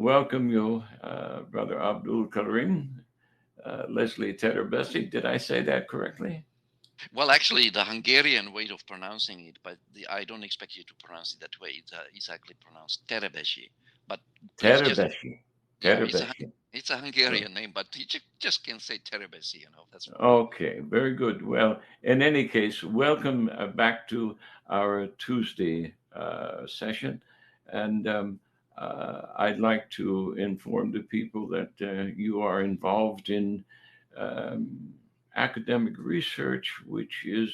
welcome you, Brother Abdul Karim, Leslie Teterbesi. Did I say that correctly? Well, actually, the Hungarian way of pronouncing it, but I don't expect you to pronounce it that way. It's actually pronounced Terebeshi. But please just, Teterbesi. yeah, Teterbesi. it's a Hungarian name, but you just can say Terebesi. That's fine. Okay, very good. Well, in any case, welcome back to our Tuesday session. And I'd like to inform the people that you are involved in um, academic research, which is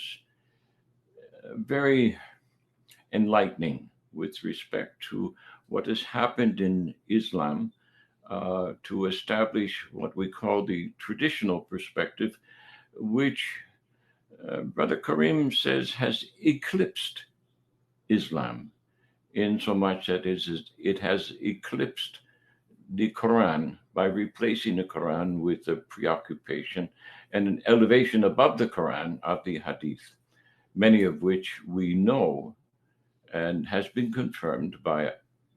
very enlightening with respect to what has happened in Islam to establish what we call the traditional perspective, which Brother Karim says has eclipsed Islam in so much that it has eclipsed the Quran by replacing the Quran with a preoccupation and an elevation above the Quran of the Hadith, many of which we know and has been confirmed by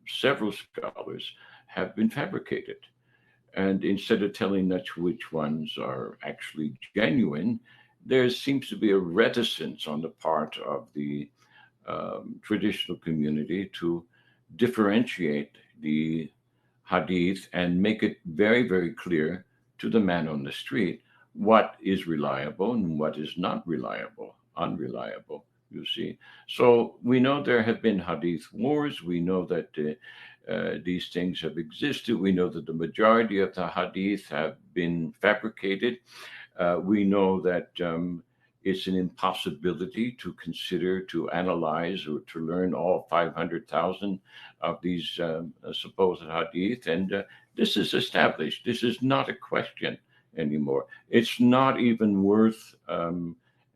several scholars have been fabricated. And instead of telling us which ones are actually genuine, there seems to be a reticence on the part of the traditional community to differentiate the hadith and make it very, very clear to the man on the street what is reliable and what is not reliable, unreliable, you see. So we know there have been hadith wars. We know that these things have existed. We know that the majority of the hadith have been fabricated. We know that it's an impossibility to consider, to analyze, or to learn all 500,000 of these supposed hadith. And this is established. This is not a question anymore. It's not even worth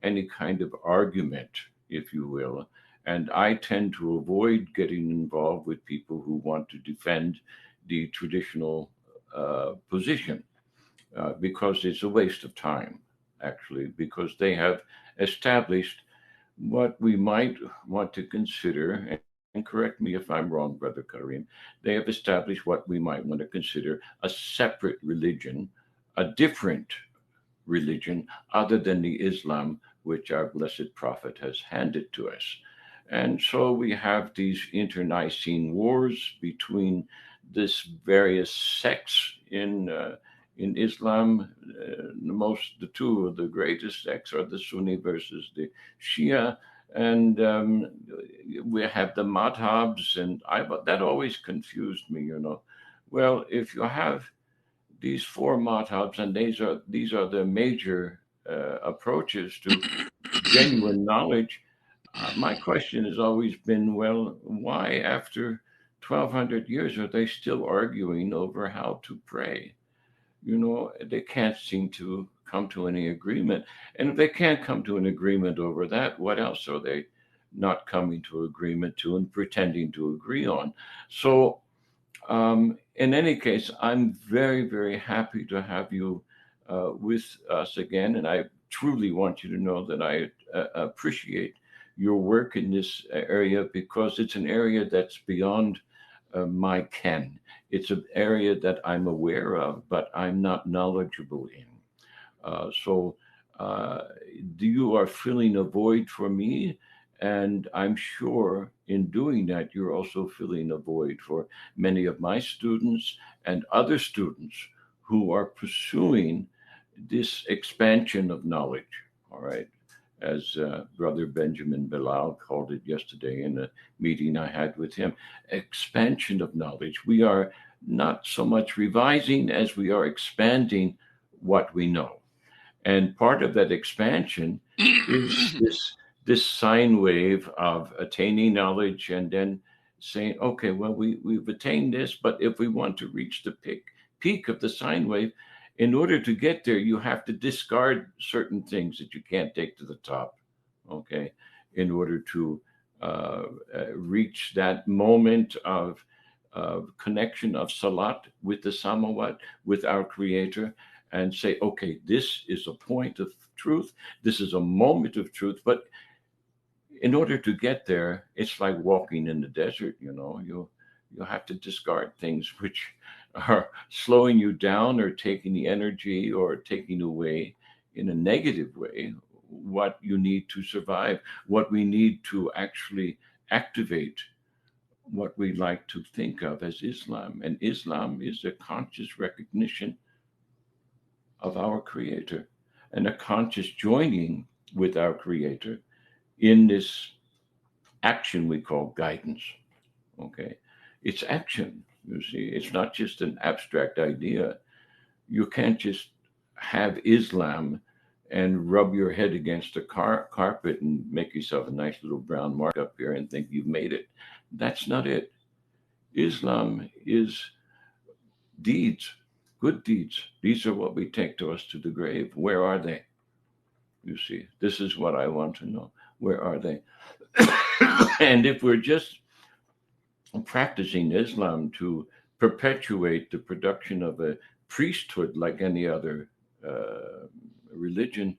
any kind of argument, if you will. And I tend to avoid getting involved with people who want to defend the traditional position because it's a waste of time, actually, because they have established what we might want to consider, and correct me if I'm wrong, Brother Karim, they have established what we might want to consider a separate religion, a different religion other than the Islam which our blessed Prophet has handed to us. And so we have these internecine wars between this various sects in Islam. The two of the greatest sects are the Sunni versus the Shia, and we have the madhabs, and that always confused me. Well, if you have these four madhabs, and these are the major approaches to genuine knowledge. My question has always been, well, why after 1,200 years are they still arguing over how to pray? They can't seem to come to any agreement. And if they can't come to an agreement over that, what else are they not coming to agreement to and pretending to agree on? So, in any case, I'm very, very happy to have you with us again. And I truly want you to know that I appreciate your work in this area because it's an area that's beyond my ken. It's an area that I'm aware of, but I'm not knowledgeable in. So you are filling a void for me. And I'm sure in doing that, you're also filling a void for many of my students and other students who are pursuing this expansion of knowledge. All right. As Brother Benjamin Bilal called it yesterday in a meeting I had with him, expansion of knowledge. We are not so much revising as we are expanding what we know. And part of that expansion is this sine wave of attaining knowledge and then saying, okay, well, we've attained this, but if we want to reach the peak of the sine wave, in order to get there, you have to discard certain things that you can't take to the top, okay, in order to reach that moment of connection of salat with the samawat, with our creator, and say, okay, this is a point of truth. This is a moment of truth. But in order to get there, it's like walking in the desert. You have to discard things which are slowing you down or taking the energy or taking away in a negative way what you need to survive, what we need to actually activate what we like to think of as Islam. And Islam is a conscious recognition of our Creator and a conscious joining with our Creator in this action we call guidance. Okay. It's action, you see. It's not just an abstract idea. You can't just have Islam and rub your head against a carpet and make yourself a nice little brown mark up here and think you've made it. That's not it. Islam is deeds, good deeds. These are what we take to us to the grave. Where are they? You see, this is what I want to know. Where are they? And if we're just practicing Islam to perpetuate the production of a priesthood like any other religion,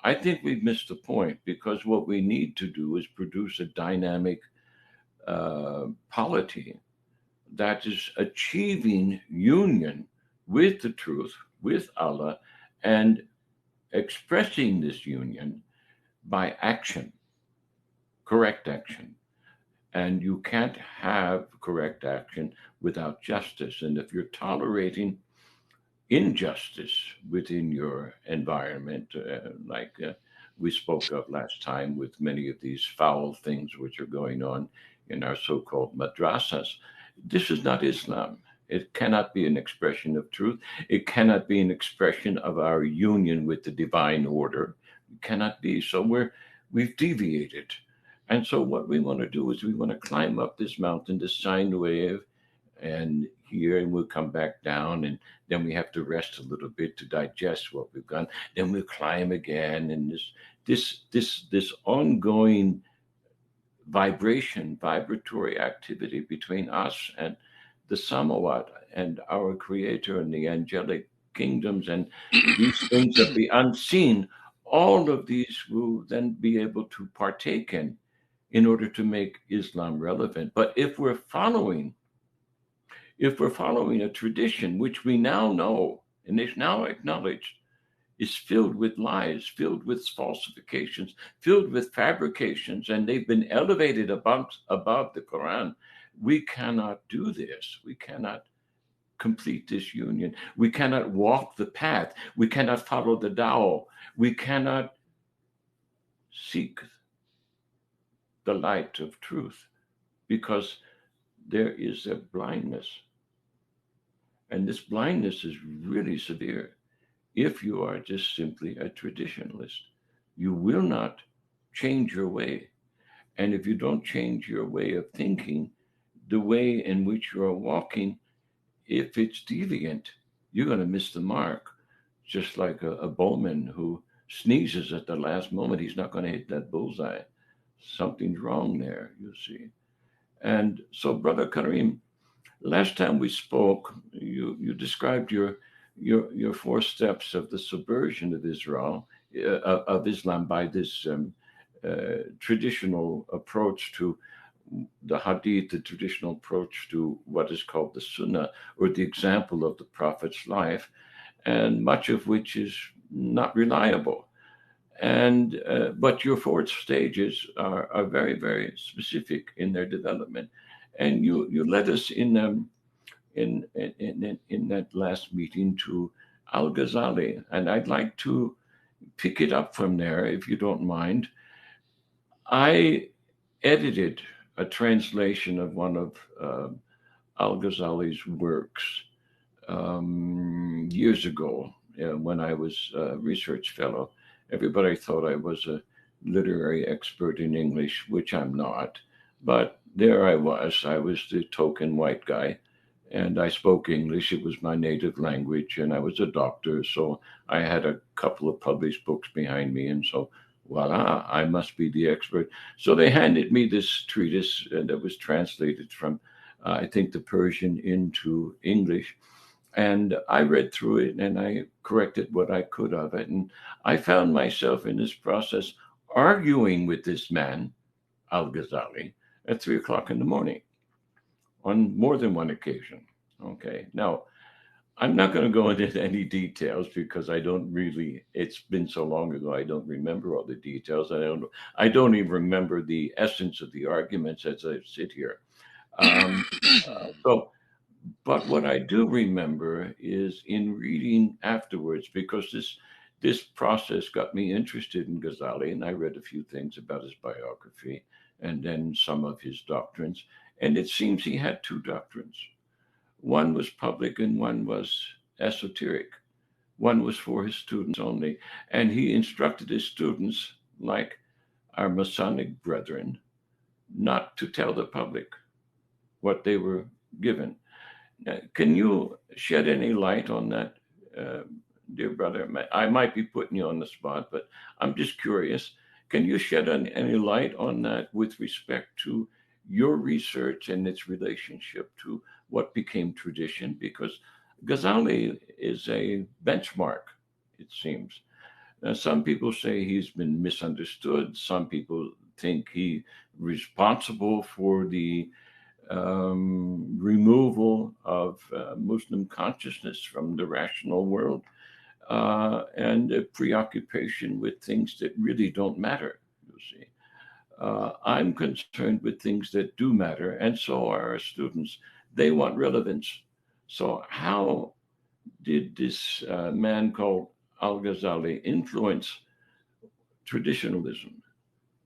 I think we've missed the point, because what we need to do is produce a dynamic polity that is achieving union with the truth, with Allah, and expressing this union by action, correct action. And you can't have correct action without justice. And if you're tolerating injustice within your environment, like we spoke of last time with many of these foul things which are going on in our so called madrasas, this is not Islam. It cannot be an expression of truth. It cannot be an expression of our union with the divine order. It cannot be. So we've deviated. And so what we want to do is we want to climb up this mountain, this sine wave, and here, and we'll come back down, and then we have to rest a little bit to digest what we've done. Then we'll climb again, and this ongoing vibratory activity between us and the Samawat and our Creator and the angelic kingdoms and these things of the unseen. All of these will then be able to partake in order to make Islam relevant. But if we're following a tradition which we now know and is now acknowledged is filled with lies, filled with falsifications, filled with fabrications, and they've been elevated above the Quran, we cannot do this. We cannot complete this union. We cannot walk the path. We cannot follow the Tao. We cannot seek the light of truth, because there is a blindness. And this blindness is really severe. If you are just simply a traditionalist, you will not change your way. And if you don't change your way of thinking, the way in which you are walking, if it's deviant, you're going to miss the mark. Just like a bowman who sneezes at the last moment, he's not going to hit that bullseye. Something's wrong there, you see. And so, Brother Karim, last time we spoke, you described your four steps of the subversion of Israel, of Islam, by this traditional approach to the Hadith, the traditional approach to what is called the Sunnah, or the example of the Prophet's life, and much of which is not reliable. And but your four stages are very, very specific in their development, and you led us in that last meeting to Al Ghazali, and I'd like to pick it up from there, if you don't mind. I edited a translation of one of Al Ghazali's works years ago when I was a research fellow. Everybody thought I was a literary expert in English, which I'm not. But there I was. I was the token white guy, and I spoke English. It was my native language, and I was a doctor, so I had a couple of published books behind me, and so voila, I must be the expert. So they handed me this treatise that was translated from, I think, the Persian into English. And I read through it and I corrected what I could of it. And I found myself in this process arguing with this man, Al Ghazali, at 3 o'clock in the morning on more than one occasion. Okay. Now, I'm not going to go into any details because I don't really, it's been so long ago, I don't remember all the details. I don't even remember the essence of the arguments as I sit here. Um, so, but what I do remember is in reading afterwards, because this process got me interested in Ghazali, and I read a few things about his biography and then some of his doctrines. And it seems he had two doctrines. One was public and one was esoteric. One was for his students only. And he instructed his students, like our Masonic brethren, not to tell the public what they were given. Can you shed any light on that, uh, dear brother? I might be putting you on the spot, but I'm just curious. Can you shed any light on that with respect to your research and its relationship to what became tradition? Because Ghazali is a benchmark, it seems. Some people say he's been misunderstood. Some people think he responsible for the removal of Muslim consciousness from the rational world, and a preoccupation with things that really don't matter, you see. I'm concerned with things that do matter, and so are our students. They want relevance. So, how did this man called Al Ghazali influence traditionalism?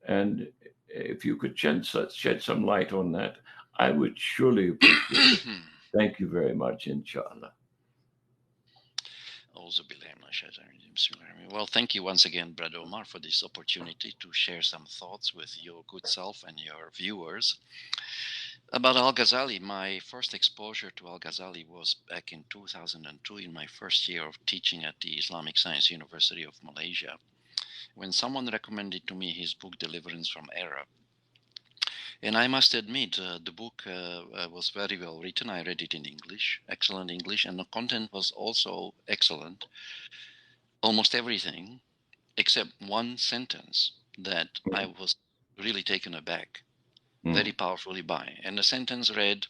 And if you could shed some light on that, I would surely appreciate it. Thank you very much, inshallah. Well, thank you once again, Brother Omar, for this opportunity to share some thoughts with your good self and your viewers. About Al Ghazali, my first exposure to Al Ghazali was back in 2002 in my first year of teaching at the Islamic Science University of Malaysia, when someone recommended to me his book Deliverance from Error. And I must admit, the book was very well written. I read it in English, excellent English, and the content was also excellent. Almost everything, except one sentence that I was really taken aback, very Mm, powerfully by. And the sentence read,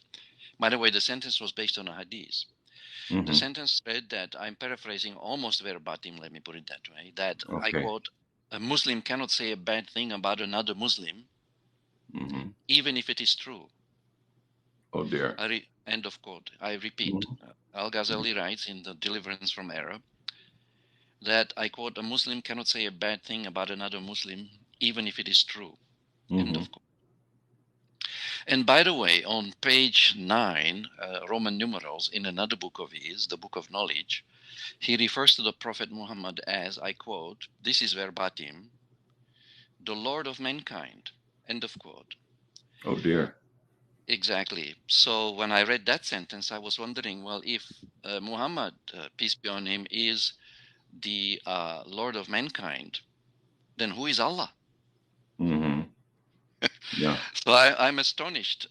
by the way, the sentence was based on a hadith. The hmm. sentence read that, I'm paraphrasing almost verbatim, let me put it that way, that I Okay. quote, a Muslim cannot say a bad thing about another Muslim, Hmm. even if it is true. Oh dear. End of quote. I repeat, Hmm. Al Ghazali writes in the Deliverance from Error that, I quote, a Muslim cannot say a bad thing about another Muslim, even if it is true. End Hmm. of quote. And by the way, on page 9, Roman numerals, in another book of his, the Book of Knowledge, he refers to the Prophet Muhammad as, I quote, this is verbatim, the Lord of mankind. End of quote. Oh dear. Exactly. So when I read that sentence, I was wondering, well, if Muhammad, peace be on him, is the Lord of mankind, then who is Allah? Hmm. Yeah. So I'm astonished.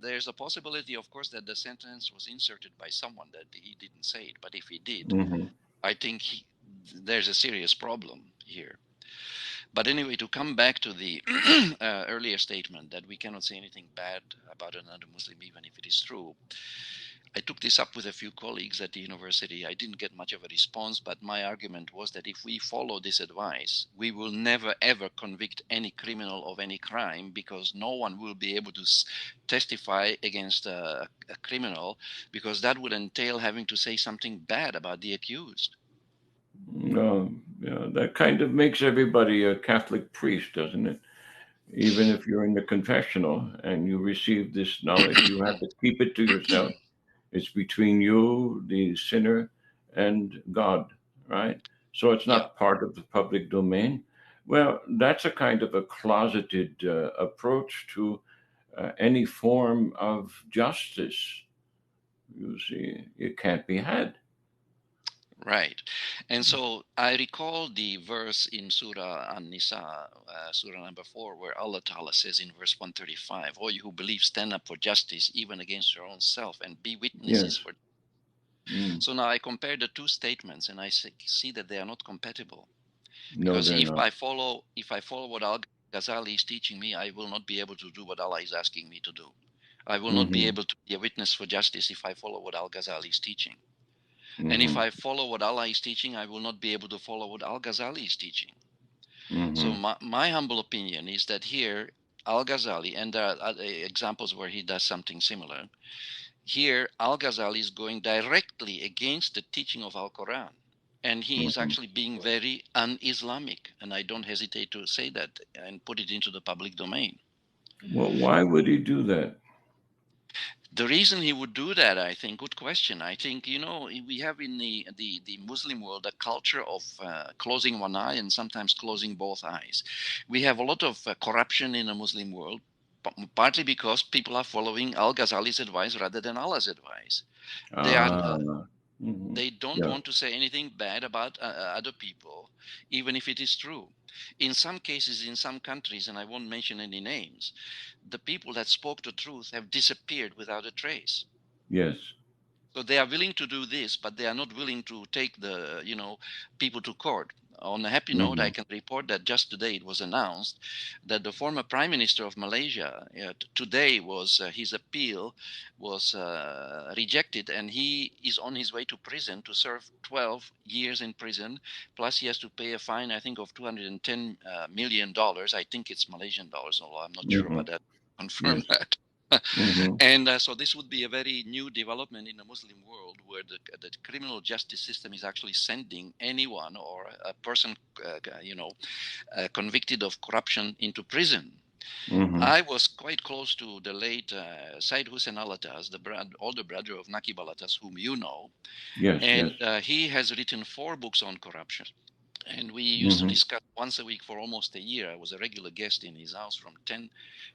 There's a possibility, of course, that the sentence was inserted by someone that he didn't say it. But if he did, Hmm. I think there's a serious problem here. But anyway, to come back to the earlier statement that we cannot say anything bad about another Muslim, even if it is true, I took this up with a few colleagues at the university. I didn't get much of a response, but my argument was that if we follow this advice, we will never ever convict any criminal of any crime, because no one will be able to testify against a criminal, because that would entail having to say something bad about the accused. Yeah, that kind of makes everybody a Catholic priest, doesn't it? Even if you're in the confessional and you receive this knowledge, you have to keep it to yourself. It's between you, the sinner, and God, right? So it's Yeah. not part of the public domain. Well, that's a kind of a closeted approach to any form of justice. You see, it can't be had. Right. And so I recall the verse in Surah An-Nisa, Surah number 4, where Allah Ta'ala says in verse 135, "O you who believe, stand up for justice, even against your own self, and be witnesses Yes. for." Mm. So now I compare the two statements, and I see that they are not compatible. No, Because they're not. if I follow what Al Ghazali is teaching me, I will not be able to do what Allah is asking me to do. I will not be Mm-hmm. able to be a witness for justice if I follow what Al-Ghazali is teaching. And if Mm-hmm. I follow what Allah is teaching, I will not be able to follow what Al-Ghazali is teaching. So Mm-hmm. my humble opinion is that here, Al-Ghazali, and there are other examples where he does something similar. Here, Al-Ghazali is going directly against the teaching of Al-Quran. And he is Mm-hmm. actually being very un-Islamic. And I don't hesitate to say that and put it into the public domain. Well, why would he do that? The reason he would do that, I think, good question. I think, we have in the Muslim world a culture of closing one eye and sometimes closing both eyes. We have a lot of corruption in the Muslim world, partly because people are following Al Ghazali's advice rather than Allah's advice. They are Ah. Mm-hmm. they don't Yeah. want to say anything bad about other people, even if it is true. In some cases, in some countries, and I won't mention any names, the people that spoke the truth have disappeared without a trace. Yes. So they are willing to do this, but they are not willing to take the people to court. On a happy note, I Mm-hmm. can report that just today it was announced that the former Prime Minister of Malaysia today was his appeal was rejected, and he is on his way to prison to serve 12 years in prison. Plus, he has to pay a fine, I think, of $210 million. I think it's Malaysian dollars, although I'm not sure Mm-hmm. about that. Confirm Yes. that. Mm-hmm. And so this would be a very new development in the Muslim world where the criminal justice system is actually sending anyone or a person, convicted of corruption into prison. Mm-hmm. I was quite close to the late Said Hussein Alatas, the older brother of Naqib Alatas, whom you know, Yes. Yes. and he has written 4 books on corruption. And we used to Mm-hmm. discuss once a week for almost a year. I was a regular guest in his house from 10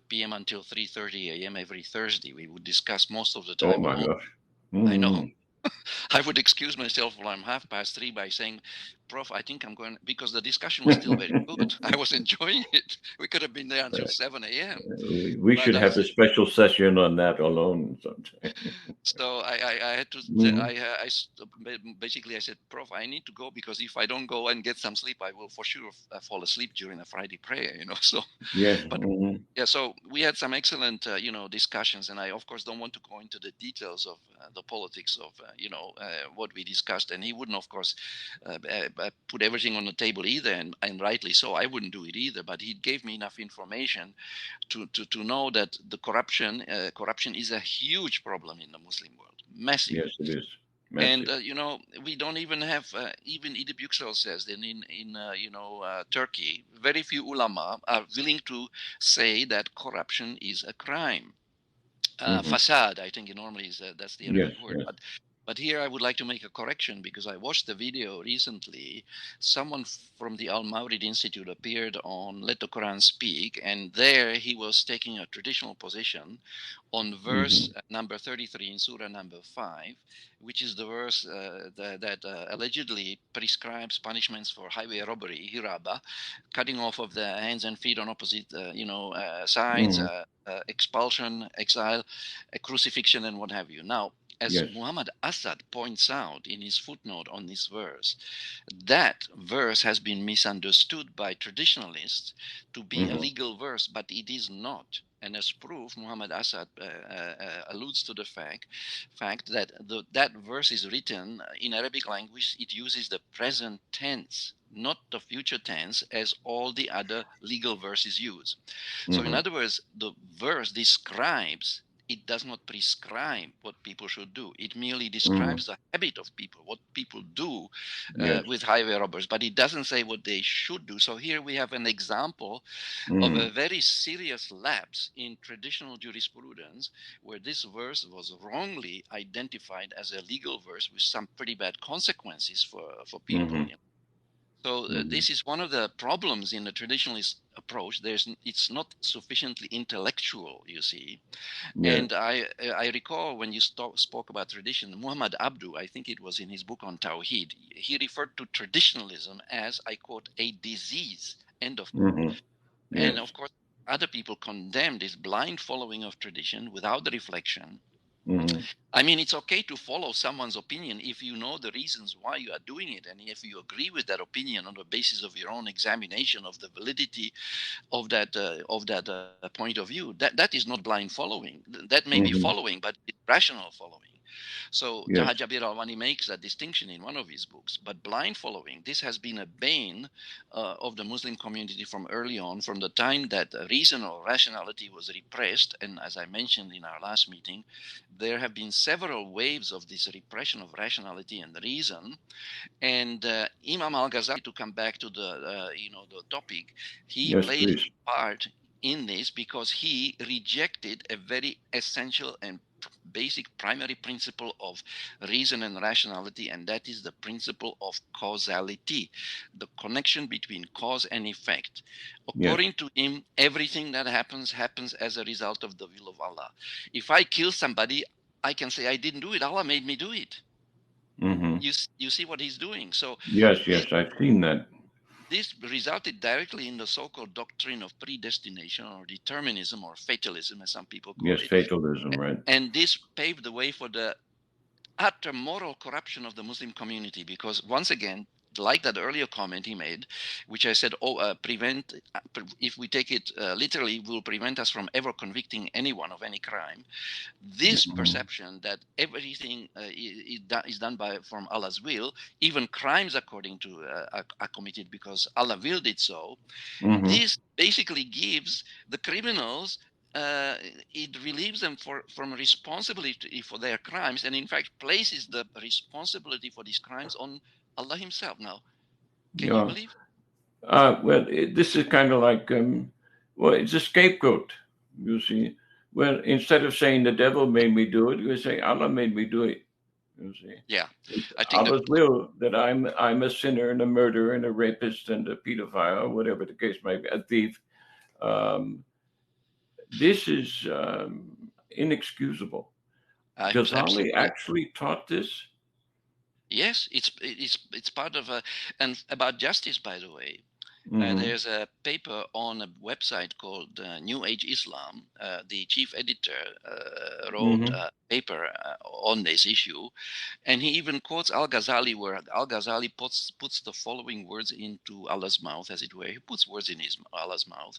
p.m. until 3:30 a.m. every Thursday. We would discuss most of the Oh time my alone. gosh. I know. Mm-hmm. I would excuse myself while I'm 3:30 by saying, Prof, I think I'm going, because the discussion was still very good. I was enjoying it. We could have been there until 7 a.m. We But should I have a said, special session on that alone sometime. so I had to, Mm-hmm. basically I said, Prof, I need to go because if I don't go and get some sleep, I will for sure fall asleep during a Friday prayer. So, Yes. but Mm-hmm. yeah, so we had some excellent, discussions, and I, of course, don't want to go into the details of the politics of, what we discussed. And he wouldn't, of course, put everything on the table either, and rightly so. I wouldn't do it either. But he gave me enough information to know that the corruption is a huge problem in the Muslim world, massive. Yes, it is And massive. we don't even have, even Edip Yüksel says that in Turkey, very few ulama are willing to say that corruption is a crime. Mm-hmm. Fasad, I think it normally is, that's the Yes. Arabic word, Yes. but here I would like to make a correction because I watched the video recently. Someone from the Al Mawrid Institute appeared on Let the Quran Speak, and there he was taking a traditional position on Mm-hmm. verse number 33 in Surah number 5, which is the verse that allegedly prescribes punishments for highway robbery, hiraba, cutting off of the hands and feet on opposite, sides, Mm-hmm. expulsion, exile, crucifixion, and what have you. Now, as Yes. Muhammad Assad points out in his footnote on this verse, that verse has been misunderstood by traditionalists to be a Mm-hmm. legal verse, but it is not. And as proof, Muhammad Assad alludes to the fact that that verse is written in Arabic language. It uses the present tense, not the future tense, as all the other legal verses use. So, in Mm-hmm. other words, the verse describes, it does not prescribe what people should do. It merely Mm-hmm. describes the habit of people, what people do Yes. with highway robbers, but it doesn't say what they should do. So here we have an example of a Mm-hmm. very serious lapse in traditional jurisprudence where this verse was wrongly identified as a legal verse with some pretty bad consequences for people. Mm-hmm. So Mm-hmm. this is one of the problems in the traditionalist approach. It's not sufficiently intellectual, you see. Yes. And I recall when you spoke about tradition, Muhammad Abdu, I think it was in his book on Tawheed, he referred to traditionalism as, I quote, a disease, end of quote. Mm-hmm. And Yes. of course, other people condemn this blind following of tradition without the reflection. Hmm. I mean, it's okay to follow someone's opinion if you know the reasons why you are doing it, and if you agree with that opinion on the basis of your own examination of the validity of that point of view. That is not blind following. That may be Hmm. following, but it's rational following. So Yes. Jabir Alwani makes that distinction in one of his books. But blind following, this has been a bane of the Muslim community from early on, from the time that reason or rationality was repressed. And as I mentioned in our last meeting, there have been several waves of this repression of rationality and reason. And Imam Al Ghazali, to come back to the topic, he Yes, played please. his part in this because he rejected a very essential and basic primary principle of reason and rationality, and that is the principle of causality, the connection between cause and effect. Yes. According to him, everything that happens as a result of the will of Allah. If I kill somebody, I can say I didn't do it, Allah made me do it. Hmm. You see what he's doing. So Yes, this yes, I've seen that. this resulted directly in the so-called doctrine of predestination or determinism or fatalism, as some people call Yes, it. fatalism, right? And this paved the way for the utter moral corruption of the Muslim community, because once again, like that earlier comment he made, which I said, if we take it literally, will prevent us from ever convicting anyone of any crime. This Hmm. perception that everything is done by from Allah's will, even crimes according to are committed because Allah willed it so. Hmm. This basically gives the criminals, it relieves them from responsibility for their crimes, and in fact places the responsibility for these crimes on Allah Himself. Now, can you Yeah. believe? Well, this is kind of like, well, it's a scapegoat, you see. Well, instead of saying the devil made me do it, you say Allah made me do it. You see, Yeah, it's I think Allah's will that I'm a sinner and a murderer and a rapist and a pedophile, or whatever the case may be, a thief. Um, this is inexcusable. I was Ghazali absolutely. actually taught this. Yes, it's part of a. And about justice, by the way, Hmm. there's a paper on a website called New Age Islam. The chief editor wrote Hmm. a paper on this issue, and he even quotes Al Ghazali, where Al Ghazali puts the following words into Allah's mouth, as it were. He puts words in Allah's mouth,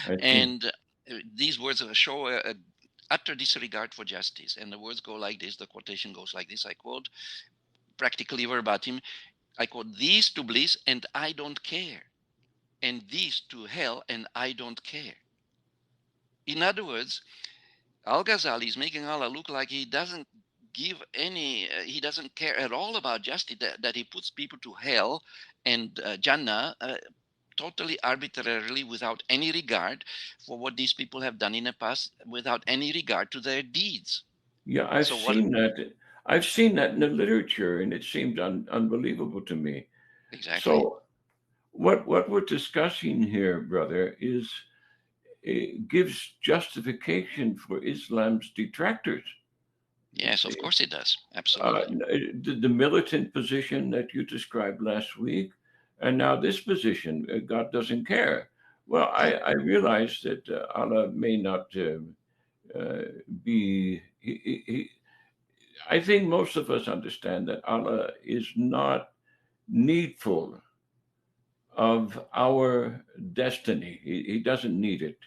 I see. and these words show a utter disregard for justice. And the words go like this. The quotation goes like this. I quote practically verbatim. I quote, "These to bliss and I don't care, and these to hell and I don't care." In other words, Al Ghazali is making Allah look like he doesn't he doesn't care at all about justice, that he puts people to hell and Jannah totally arbitrarily without any regard for what these people have done in the past, without any regard to their deeds. Yeah, I've So what seen that. I've seen that in the literature, and it seemed unbelievable to me. exactly? So, what we're discussing here, brother, is it gives justification for Islam's detractors. You Yes, of see, course it does. Absolutely. the militant position that you described last week, and now this position, God doesn't care. Well, Yeah. I realize that Allah may not uh, be. I think most of us understand that Allah is not needful of our destiny. He doesn't need it.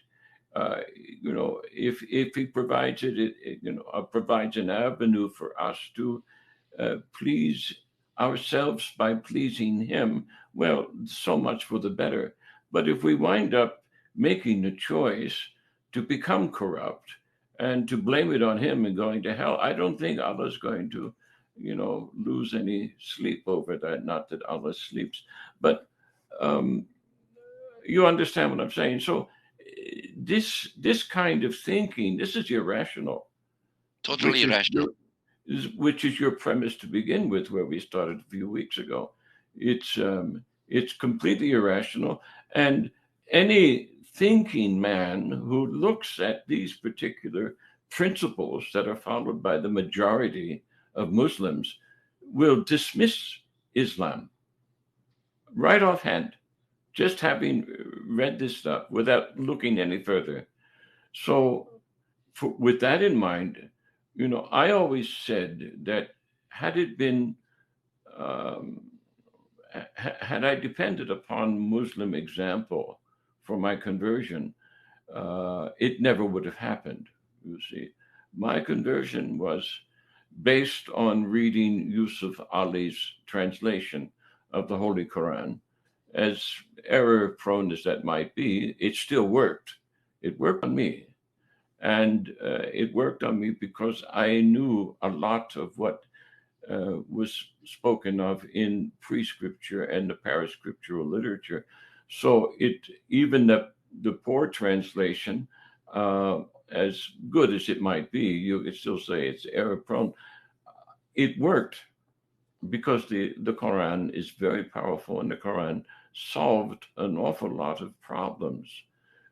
Uh, if He provides it, provides an avenue for us to please ourselves by pleasing Him. Well, so much for the better. But if we wind up making the choice to become corrupt and to blame it on Him and going to hell, I don't think Allah's going to, lose any sleep over that. Not that Allah sleeps, but um, you understand what I'm saying. So this kind of thinking, this is irrational, Totally which is irrational. which is your premise to begin with, where we started a few weeks ago. It's completely irrational, and any thinking man who looks at these particular principles that are followed by the majority of Muslims will dismiss Islam right offhand, just having read this stuff without looking any further. So, with that in mind, I always said that had it been, um, had I depended upon Muslim example for my conversion, it never would have happened. You see, my conversion was based on reading Yusuf Ali's translation of the Holy Quran. As error prone as that might be, it still worked. It worked on me. And it worked on me because I knew a lot of what was spoken of in pre-scripture and the parascriptural literature. So even the poor translation, uh, as good as it might be, you could still say it's error prone. It worked because the Quran is very powerful, and the Quran solved an awful lot of problems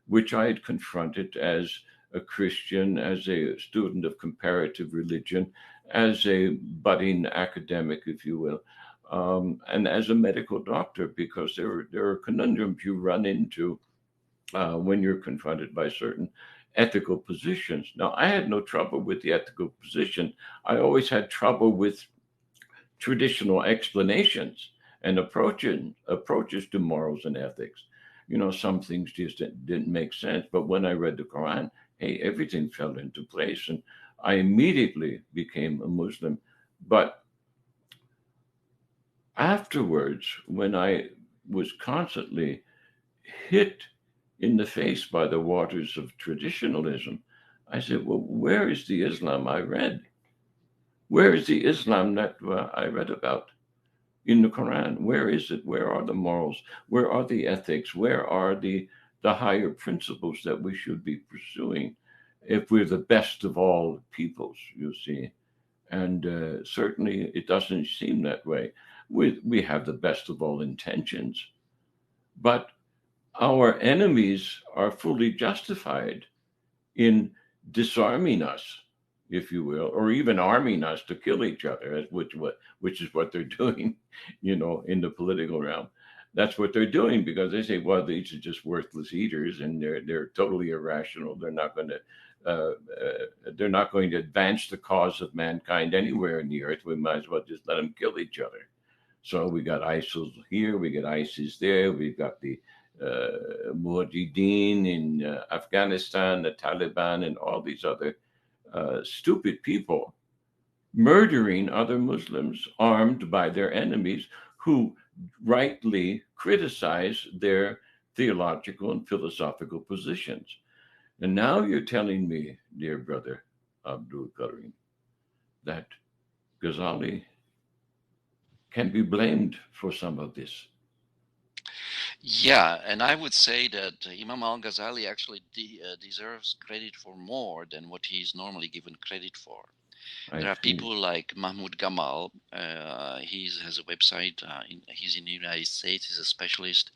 which I had confronted as a Christian, as a student of comparative religion, as a budding academic, if you will, and as a medical doctor, because there are conundrums you run into when you're confronted by certain ethical positions. Now, I had no trouble with the ethical position. I always had trouble with traditional explanations and approaches to morals and ethics. Some things just didn't make sense. But when I read the Quran, hey, everything fell into place, and I immediately became a Muslim. But afterwards, when I was constantly hit in the face by the waters of traditionalism, I said, well, where is the Islam I read? Where is the Islam that I read about in the Quran? Where is it? Where are the morals? Where are the ethics? Where are the higher principles that we should be pursuing if we're the best of all peoples, you see? And certainly it doesn't seem that way. We have the best of all intentions, but our enemies are fully justified in disarming us, if you will, or even arming us to kill each other, which is what they're doing, in the political realm. That's what they're doing because they say, well, these are just worthless eaters, and they're totally irrational. They're not going to advance the cause of mankind anywhere in the earth. We might as well just let them kill each other. So we got ISIL here, we got ISIS there, we've got the Mujahideen in Afghanistan, the Taliban, and all these other stupid people murdering other Muslims armed by their enemies who rightly criticize their theological and philosophical positions. And now you're telling me, dear brother Abdul Karim, that Ghazali can be blamed for some of this. Yeah, and I would say that Imam Al Ghazali actually deserves credit for more than what he's normally given credit for. I There are see. people like Mahmoud Gamal. He has a website. He's in the United States. He's a specialist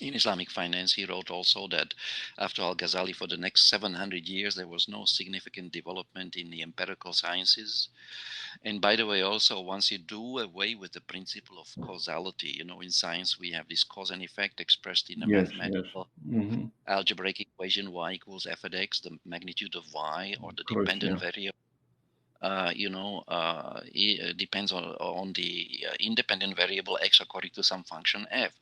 in Islamic finance. He wrote also that after Al Ghazali, for the next 700 years, there was no significant development in the empirical sciences. And by the way, also, once you do away with the principle of causality, in science, we have this cause and effect expressed in a Yes, yes. mathematical Hmm. algebraic equation y equals f at x, the magnitude of y, or the Of course, dependent yeah. variable depends on the independent variable x according to some function f.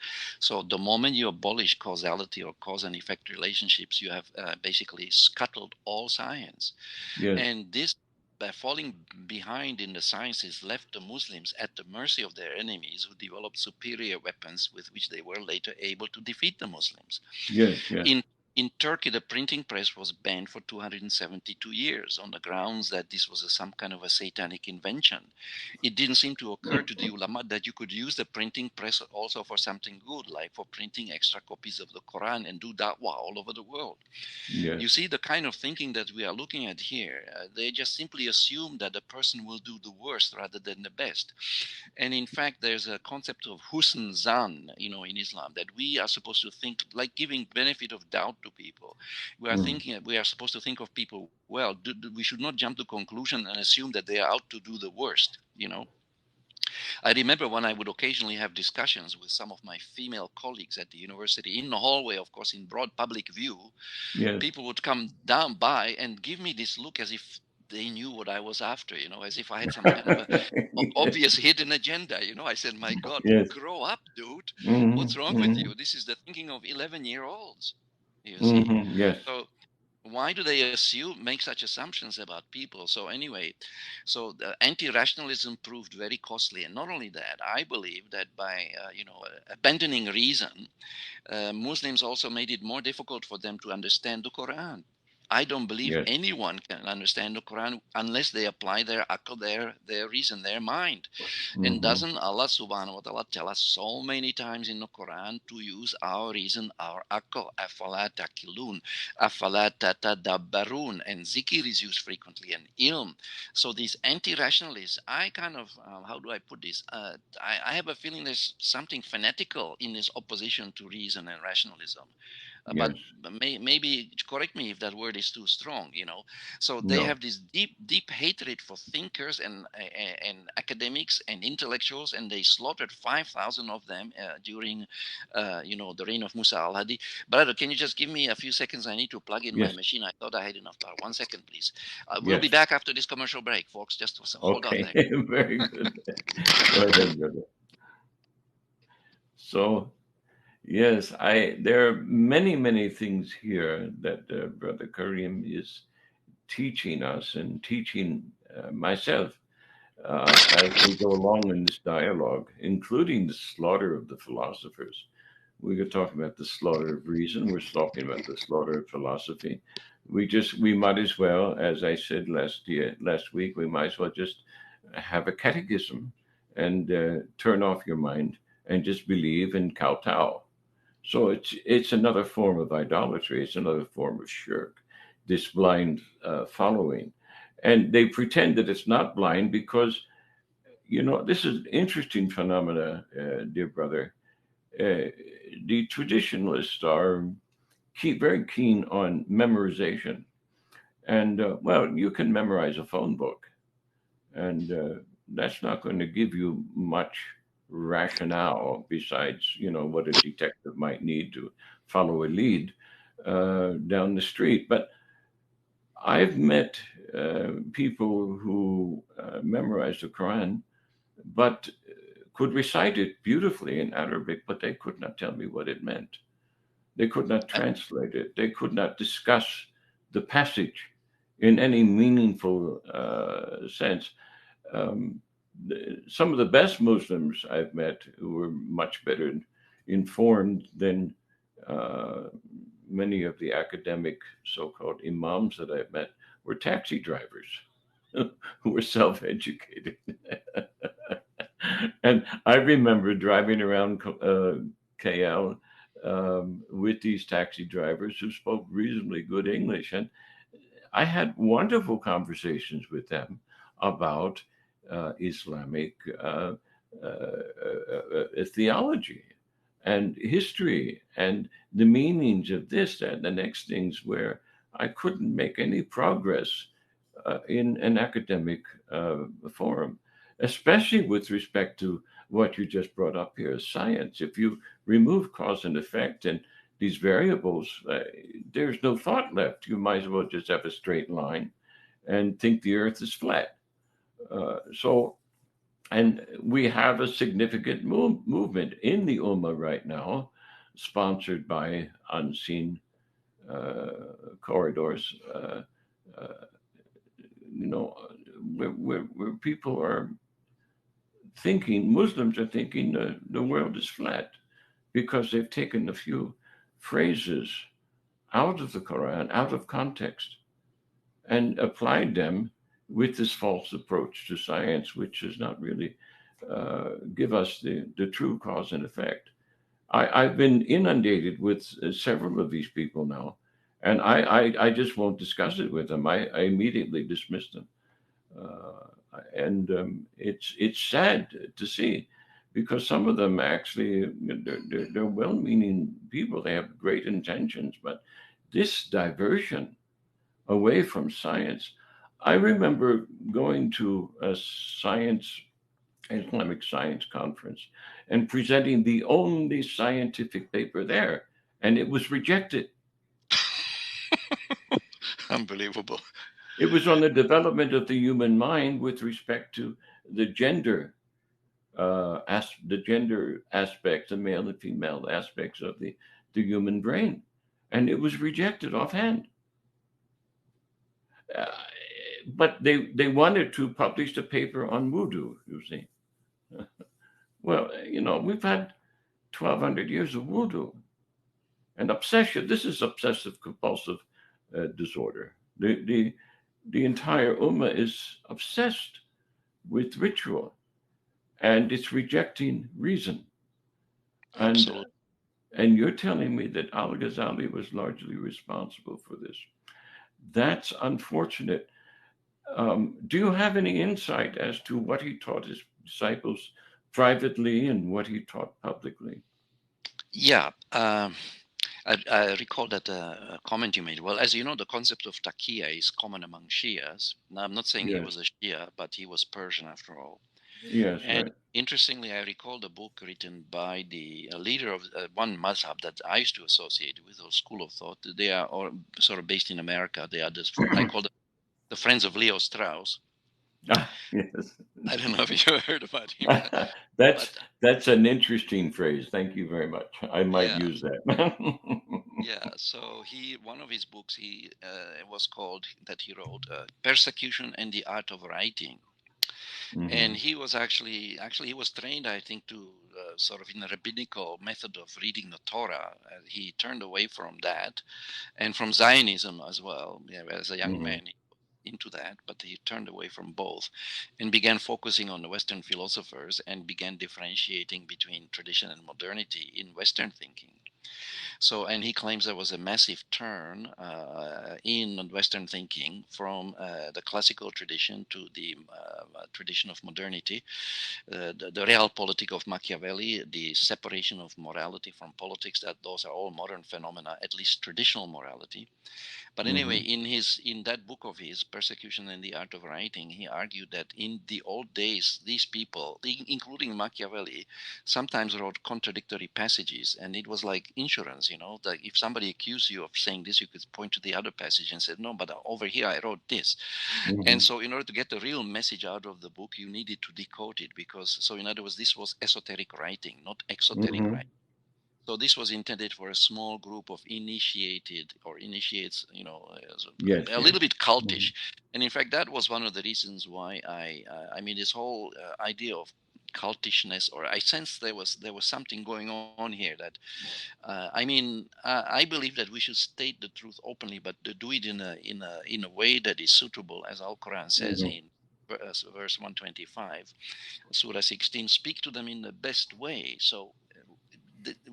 So the moment you abolish causality or cause and effect relationships, you have basically scuttled all science. Yes, And this, by falling behind in the sciences, left the Muslims at the mercy of their enemies, who developed superior weapons with which they were later able to defeat the Muslims. yes, yes, In in Turkey, the printing press was banned for 272 years on the grounds that this was some kind of a satanic invention. It didn't seem to occur to the ulama that you could use the printing press also for something good, like for printing extra copies of the Quran and do da'wah all over the world. yes, You see, the kind of thinking that we are looking at here, they just simply assume that the person will do the worst rather than the best. And in fact, there's a concept of husn zan, in Islam, that we are supposed to think, like giving benefit of doubt to people. mm, We are supposed to think of people well. We should not jump to conclusion and assume that they are out to do the worst. I remember when I would occasionally have discussions with some of my female colleagues at the university in the hallway, of course, in broad public view. yes, People would come down by and give me this look as if they knew what I was after, as if I had some kind of a obvious hidden agenda. I said, my God, Yes. grow up, dude. What's Hmm. wrong with Hmm. you? This is the thinking of 11-year-olds, you see. Hmm. Yes. So why do they make such assumptions about people? So anyway, so the anti-rationalism proved very costly. And not only that, I believe that by abandoning reason, Muslims also made it more difficult for them to understand the Quran. I don't believe Yes. anyone can understand the Quran unless they apply their akal, their reason, their mind. And Hmm. doesn't Allah subhanahu wa ta'ala tell us so many times in the Quran to use our reason, our akal? Afala takilun, afala tatadabbarun. And zikir is used frequently, and ilm. So these anti-rationalists, I kind of, how do I put this? I have a feeling there's something fanatical in this opposition to reason and rationalism. But Yes. maybe correct me if that word is too strong. So they No. have this deep hatred for thinkers and academics and intellectuals, and they slaughtered 5,000 of them during the reign of Musa al-Hadi. Brother, can you just give me a few seconds? I need to plug in my Yes. machine. I thought I had enough power. 1 second, please. We'll be Yes. back after this commercial break, folks. Just hold on Okay. there. Very good. Go ahead, brother. So, yes, there are many, many things here that Brother Karim is teaching us and teaching myself as we go along in this dialogue, including the slaughter of the philosophers. We could talk about the slaughter of reason. We're talking about the slaughter of philosophy. We might as well, as I said last week, we might as well just have a catechism and turn off your mind and just believe and kowtow. So it's another form of idolatry. It's another form of shirk, this blind following, and they pretend that it's not blind because this is an interesting phenomena, dear brother. Uh, the traditionalists are very keen on memorization, and well, you can memorize a phone book, and that's not going to give you much rationale besides what a detective might need to follow a lead down the street. But I've met people who memorized the Quran, but could recite it beautifully in Arabic, but they could not tell me what it meant. They could not Uh, translate it. They could not discuss the passage in any meaningful sense. Um, some of the best Muslims I've met who were much better informed than uh, many of the academic so called imams that I've met were taxi drivers who were self educated. And I remember driving around KL with these taxi drivers who spoke reasonably good English. And I had wonderful conversations with them about Islamic theology and history and the meanings of this and the next things, where I couldn't make any progress in an academic forum, especially with respect to what you just brought up here, science. If you remove cause and effect and these variables, there's no thought left. You might as well just have a straight line and think the earth is flat. So, and we have a significant movement in the Ummah right now, sponsored by unseen corridors. Uh, you know, where people are thinking, Muslims are thinking the world is flat because they've taken a few phrases out of the Quran, out of context, and applied them with this false approach to science, which does not really give us the true cause and effect. I've been inundated with several of these people now, and I just won't discuss it with them. I immediately dismiss them. And it's sad to see because some of them actually they're well-meaning people. They have great intentions, but this diversion away from science. I remember going to a Islamic science conference and presenting the only scientific paper there, and it was rejected. Unbelievable. It was on the development of the human mind with respect to the gender, the gender aspects, the male and female aspects of the human brain, and it was rejected offhand. Uh, but they wanted to publish the paper on voodoo. You see, well, we've had 1,200 years of voodoo and obsession. This is obsessive compulsive disorder. The entire ummah is obsessed with ritual, and it's rejecting reason. And Absolutely. and you're telling me that Al Ghazali was largely responsible for this. That's unfortunate. Do you have any insight as to what he taught his disciples privately and what he taught publicly? Yeah. I recall that comment you made. Well, as you know, the concept of taqiyya is common among Shias. Now, I'm not saying he Yes. was a Shia, but he was Persian after all. Yes. And Right. interestingly, I recall the book written by the leader of one mazhab that I used to associate with, or school of thought. They are all sort of based in America. They are this, I call them the Friends of Leo Strauss. Yes. I don't know if you heard about him, that's but that's an interesting phrase. Thank you very much. I might yeah, use that. yeah. So one of his books, he was called that he wrote, "Persecution and the Art of Writing." And Hmm. he was actually he was trained, I think, to sort of in a rabbinical method of reading the Torah. He turned away from that and from Zionism as well. Yeah, as a young Hmm. man into that, but he turned away from both and began focusing on the Western philosophers and began differentiating between tradition and modernity in Western thinking. So, and he claims there was a massive turn in Western thinking from the classical tradition to the tradition of modernity, the realpolitik of Machiavelli, the separation of morality from politics. That those are all modern phenomena, at least traditional morality. But anyway, Hmm. in that book of his, Persecution and the Art of Writing, he argued that in the old days, these people, including Machiavelli, sometimes wrote contradictory passages, and it was like insurance, that if somebody accused you of saying this, you could point to the other passage and say, no, but over here I wrote this. And Hmm. so, in order to get the real message out of the book, you needed to decode it because, so in other words, this was esoteric writing, not exoteric Hmm. writing. So this was intended for a small group of initiated or initiates, Yes. a Yes. little bit Hmm. cultish. And in fact, that was one of the reasons why I mean, this whole idea of cultishness, or I sensed there was something going on here that, I mean, I believe that we should state the truth openly, but to do it in a way that is suitable, as Al Quran says Hmm. in verse 125, Surah 16, speak to them in the best way. So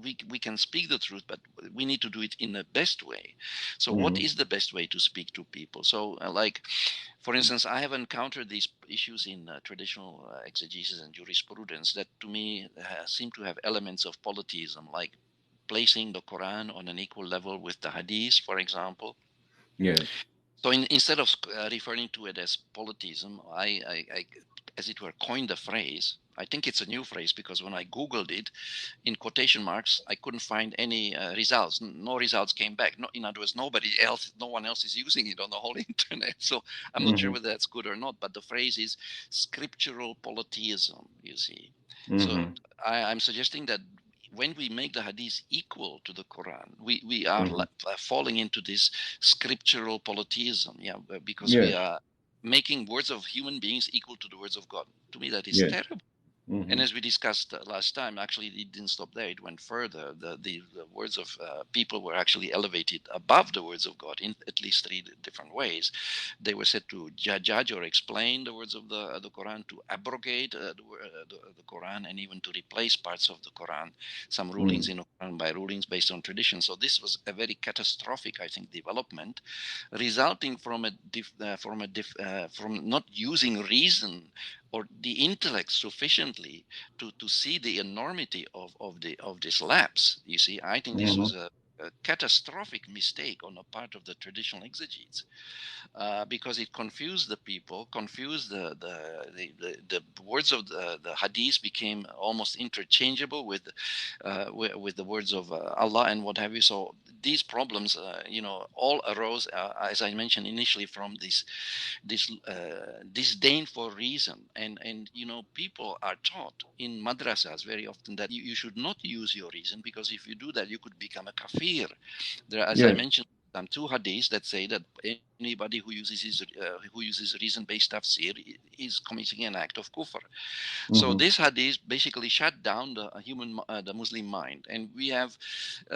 we can speak the truth, but we need to do it in the best way. So what Hmm. is the best way to speak to people? So like, for instance, I have encountered these issues in traditional exegesis and jurisprudence that to me seem to have elements of polytheism, like placing the Quran on an equal level with the Hadith, for example. Yes. So instead of referring to it as polytheism, I, as it were, coined the phrase. I think it's a new phrase because when I Googled it, in quotation marks, I couldn't find any results. No results came back. No, in other words, no one else is using it on the whole internet. So I'm not sure Hmm. whether that's good or not. But the phrase is scriptural polytheism. You see, so Hmm. I'm suggesting that when we make the hadith equal to the Quran, we are Hmm. falling into this scriptural polytheism. Yeah, because we Yes. are making words of human beings equal to the words of God. To me, that is Yes. terrible. And Hmm. as we discussed last time, actually, it didn't stop there. It went further. The words of people were actually elevated above the words of God in at least three different ways. They were said to judge or explain the words of the Quran, to abrogate the Quran, and even to replace parts of the Quran, some rulings Hmm. in the Quran by rulings based on tradition. So this was a very catastrophic, I think, development, resulting from not using reason or the intellect sufficiently to see the enormity of this lapse. You see, I think this was Hmm. a catastrophic mistake on the part of the traditional exegetes, because it confused the people, confused the words of the hadith became almost interchangeable with the words of Allah and what have you. So these problems, all arose, as I mentioned initially, from this disdain for reason, and people are taught in madrasas very often that you should not use your reason, because if you do that you could become a kafir. There, as I Yes. mentioned, two hadiths that say that anybody who uses reason-based tafsir is committing an act of kufr. So Hmm. this hadith basically shut down the Muslim mind, and we have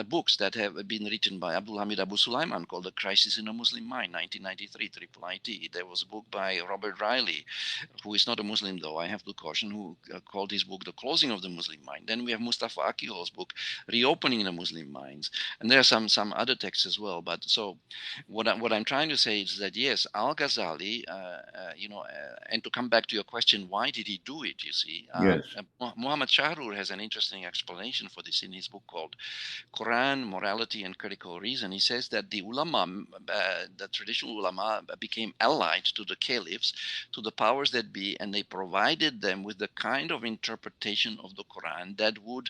books that have been written by Abdul Abu Sulaiman called "The Crisis in the Muslim Mind," 1993, triple IT. There was a book by Robert Riley, who is not a Muslim though, I have to caution, who called his book "The Closing of the Muslim Mind." Then we have Mustafa Akil's book "Reopening the Muslim Minds," and there are some other texts as well. But so what I'm trying to say is that yes, Al Ghazali, and to come back to your question, why did he do it? You see, Yes. Muhammad Shahrur has an interesting explanation for this in his book called Quran, Morality and Critical Reason. He says that the ulama, the traditional ulama, became allied to the caliphs, to the powers that be, and they provided them with the kind of interpretation of the Quran that would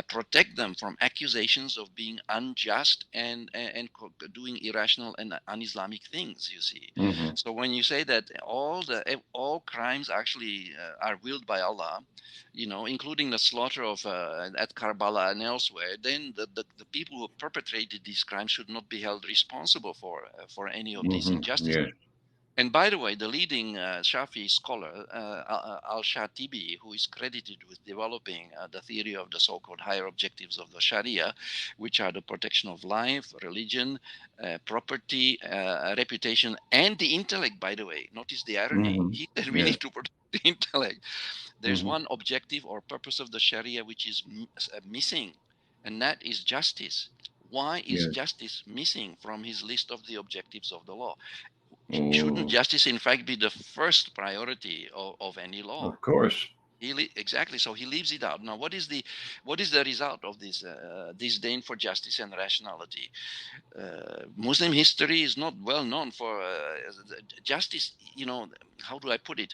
protect them from accusations of being unjust and doing irrational and un-Islamic things. You see, Hmm. so when you say that all crimes actually are willed by Allah, including the slaughter of at Karbala and elsewhere, then the people who perpetrated these crimes should not be held responsible for any of these Hmm. injustices. Yes. And by the way, the leading Shafi scholar, Al-Shatibi, who is credited with developing the theory of the so-called higher objectives of the Sharia, which are the protection of life, religion, property, reputation, and the intellect, by the way. Notice the irony. Hmm. He said we Yes. need to protect the intellect. There's Hmm. one objective or purpose of the Sharia which is missing, and that is justice. Why is Yes. justice missing from his list of the objectives of the law? Shouldn't Oh, justice, in fact, be the first priority of any law? of course. Exactly. So he leaves it out. Now, what is the result of this disdain for justice and rationality? Muslim history is not well known for justice. How do I put it?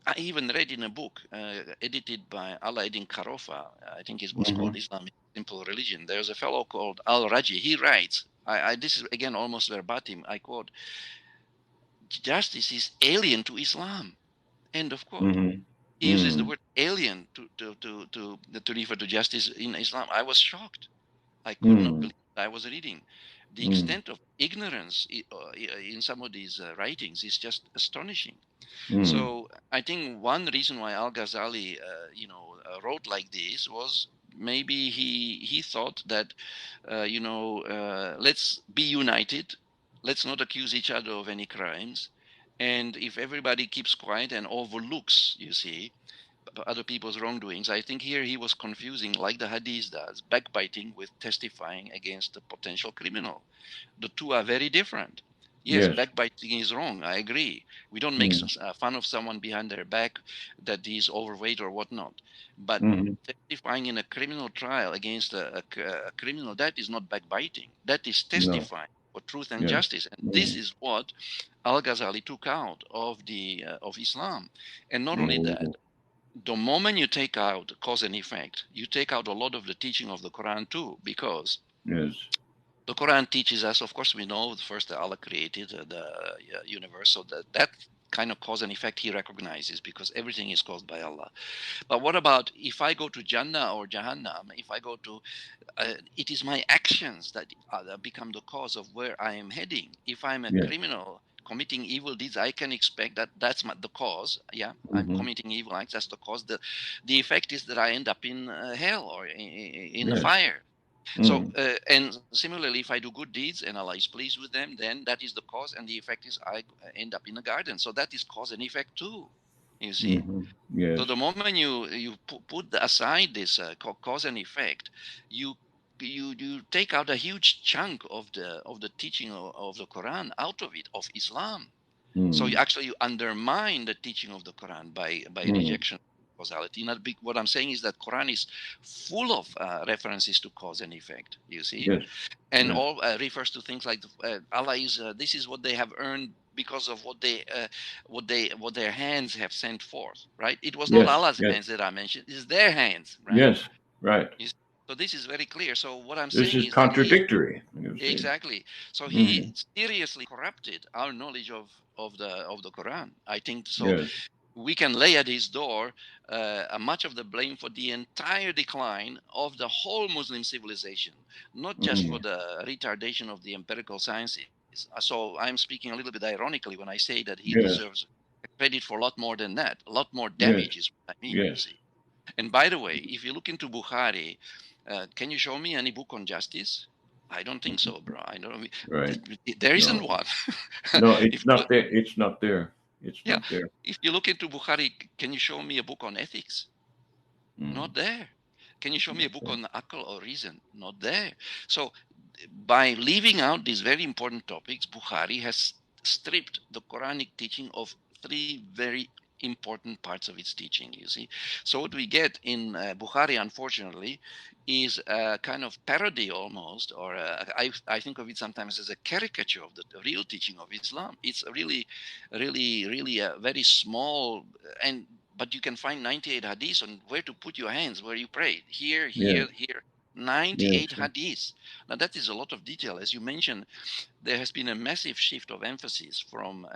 I even read in a book edited by Alaeddin Karofa. I think it was Hmm. called Islamic Simple Religion. There's a fellow called Al Raji. He writes. This is again almost verbatim. I quote: "Justice is alien to Islam." End of quote. Hmm. He uses the word alien to refer to justice in Islam. I was shocked. I could not Mm. believe what I was reading. The Mm. extent of ignorance in some of these writings is just astonishing. Mm. So I think one reason why Al Ghazali, wrote like this was maybe he thought that, let's be united, let's not accuse each other of any crimes, and if everybody keeps quiet and overlooks, you see, other people's wrongdoings. I think here he was confusing, like the Hadith does, backbiting with testifying against a potential criminal. The two are very different. Yes, Yes. backbiting is wrong. I agree. We don't make Mm. fun of someone behind their back that he's overweight or whatnot. But Hmm. testifying in a criminal trial against a criminal, that is not backbiting. That is No. testifying for truth and Yes. justice. And this Mm. is what Al Ghazali took out of Islam. And not only that, Oh, the moment you take out cause and effect, you take out a lot of the teaching of the Quran too, because yes. the Quran teaches us, of course, we know first that Allah created the universe, so that kind of cause and effect he recognizes because everything is caused by Allah. But what about if I go to Jannah or Jahannam? If I go to, it is my actions that become the cause of where I am heading. If I'm a Yes. criminal committing evil deeds, I can expect that that's the cause. Yeah, I'm Hmm. committing evil acts. That's the cause. The effect is that I end up in hell or in a Yes. fire. So, Mm. and similarly, if I do good deeds and Allah is pleased with them, then that is the cause, and the effect is I end up in a garden. So that is cause and effect too. You see. Hmm. Yes. So the moment you put aside this cause and effect, you you take out a huge chunk of the teaching of the Quran out of it, of Islam. So Mm. you undermine the teaching of the Quran by Mm. rejection. causality. Not big, what I'm saying is that Quran is full of references to cause and effect. You see, Yes. and Yes. all refers to things like Allah is this is what they have earned because of what their hands have sent forth. Right? It was not Yes. Allah's Yes. hands that I mentioned; it's their hands. Right? Yes. Right. You see? So this is very clear. So what I'm This saying is is that he contradictory, you see. exactly. So he Hmm. seriously corrupted our knowledge of the Quran. I think so. Yes. We can lay at his door much of the blame for the entire decline of the whole Muslim civilization, not just for Hmm. the retardation of the empirical sciences. So I'm speaking a little bit ironically when I say that he Yes. deserves credit for a lot more than that. A lot more Yes. damage is what I mean, you Yes. see. And by the way, if you look into Bukhari, can you show me any book on justice? I don't think so, bro. I don't. Right. There isn't No. one. No, if it's you look, not there. It's not there. It's yeah, not there. if you look into Bukhari, can you show me a book on ethics? Mm. Not there. Can you show me a Not book there. on akal or reason? Not there. So, by leaving out these very important topics, Bukhari has stripped the Quranic teaching of three very important parts of its teaching. You see, so what we get in Bukhari, unfortunately, is a kind of parody almost, or I think of it sometimes as a caricature of the real teaching of Islam. It's really a very small and but you can find 98 hadiths on where to put your hands, where you pray. Here, Yes. here, here. Yes. 98 hadiths. Now, that is a lot of detail. As you mentioned, there has been a massive shift of emphasis from,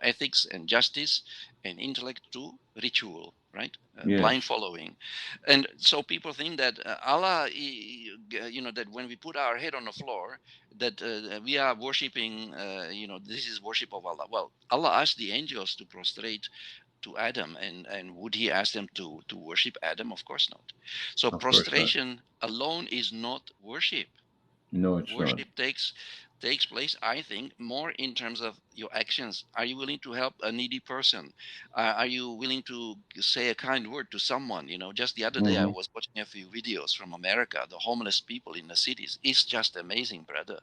ethics and justice and intellect to ritual, right? Yes. Blind following. And so people think that Allah, that when we put our head on the floor, that we are worshiping, this is worship of Allah. Well, Allah asked the angels to prostrate to Adam, and would he ask them to worship Adam? Of course not. So Of course not. prostration alone is not worship. No, it's not. Worship takes place, I think, more in terms of your actions. Are you willing to help a needy person? Are you willing to say a kind word to someone? Just the other day I Hmm. was watching a few videos from America, the homeless people in the cities. It's just amazing, brother.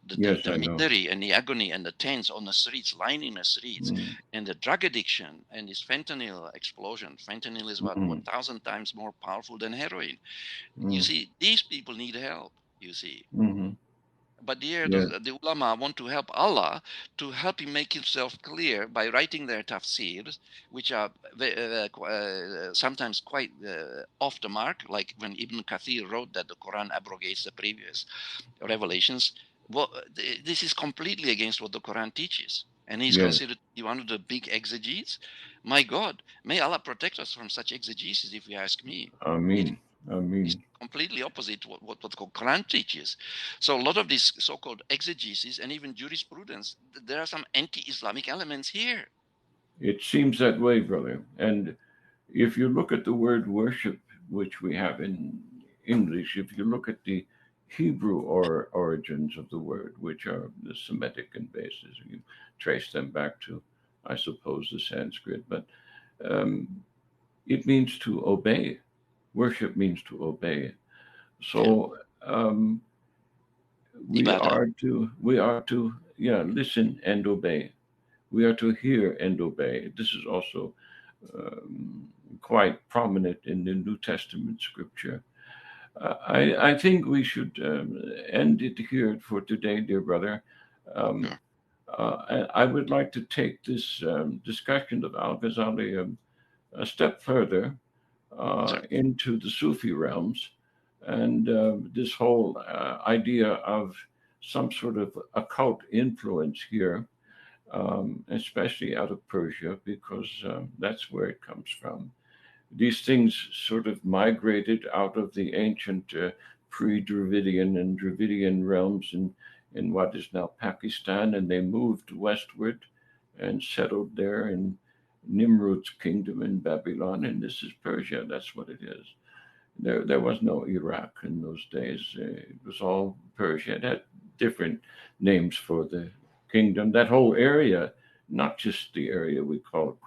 The, the, Yes, the I know. misery and the agony and the tents on the streets, lining the streets, Mm. and the drug addiction and this fentanyl explosion. Fentanyl is what Mm. 1,000 times more powerful than heroin. You Mm. see, these people need help. You see, Hmm. but here Yes. the ulama want to help Allah to help him make himself clear by writing their tafsirs, which are sometimes quite off the mark, like when Ibn Kathir wrote that the Quran abrogates the previous revelations. Well, this is completely against what the Quran teaches. And he's Yes. considered to be one of the big exegetes. My God, may Allah protect us from such exegesis, if you ask me. I It mean. I is mean. completely opposite to what the Quran teaches. So a lot of these so-called exegesis and even jurisprudence, there are some anti-Islamic elements here. It seems that way, brother. And if you look at the word worship, which we have in English, if you look at the Hebrew origins of the word, which are the Semitic in basis, you trace them back to, I suppose, the Sanskrit, but um, it means to obey. Worship means to obey. Yeah, So um, ibadah. we are to yeah listen and obey. We are to hear and obey. This is also um, quite prominent in the New Testament scripture. I think we should end it here for today, dear brother. Um, Sure, I would like to take this discussion of Al Ghazali a step further sure. into the Sufi realms and this whole idea of some sort of occult influence here, especially out of Persia, because that's where it comes from. These things sort of migrated out of the ancient pre-Dravidian and Dravidian realms in what is now Pakistan, and they moved westward and settled there in Nimrod's kingdom in Babylon, and this is Persia. That's what it is. There was no Iraq in those days. It was all Persia. It had different names for the kingdom. That whole area, not just the area we call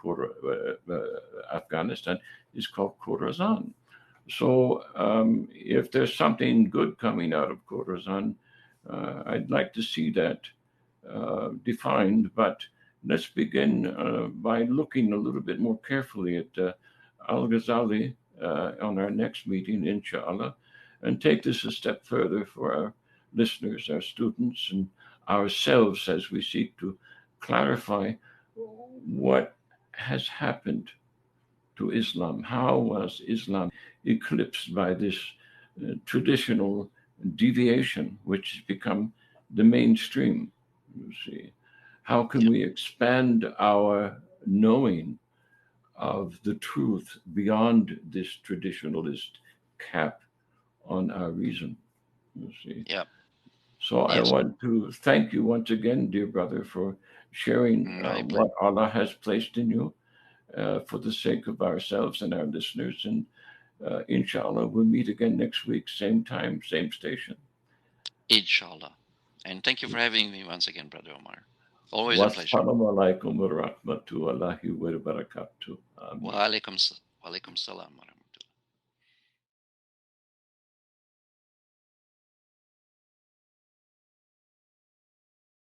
Afghanistan, is called Khorasan. So if there's something good coming out of Khorasan, I'd like to see that defined. But let's begin by looking a little bit more carefully at Al Ghazali on our next meeting, inshallah, and take this a step further for our listeners, our students, and ourselves as we seek to clarify what has happened to Islam. How was Islam eclipsed by this traditional deviation, which has become the mainstream? You see, how can Yeah. we expand our knowing of the truth beyond this traditionalist cap on our reason? You see, Yeah. so I Yes. want to thank you once again, dear brother, for sharing My pleasure. what Allah has placed in you for the sake of ourselves and our listeners. And inshallah, we'll meet again next week, same time, same station. Inshallah. And thank you for having me once again, Brother Omar. Always a pleasure. Wassalamu alaikum wa rahmatullahi wa barakatuh. Wa Ameen. alaikum, wa alaikum salam.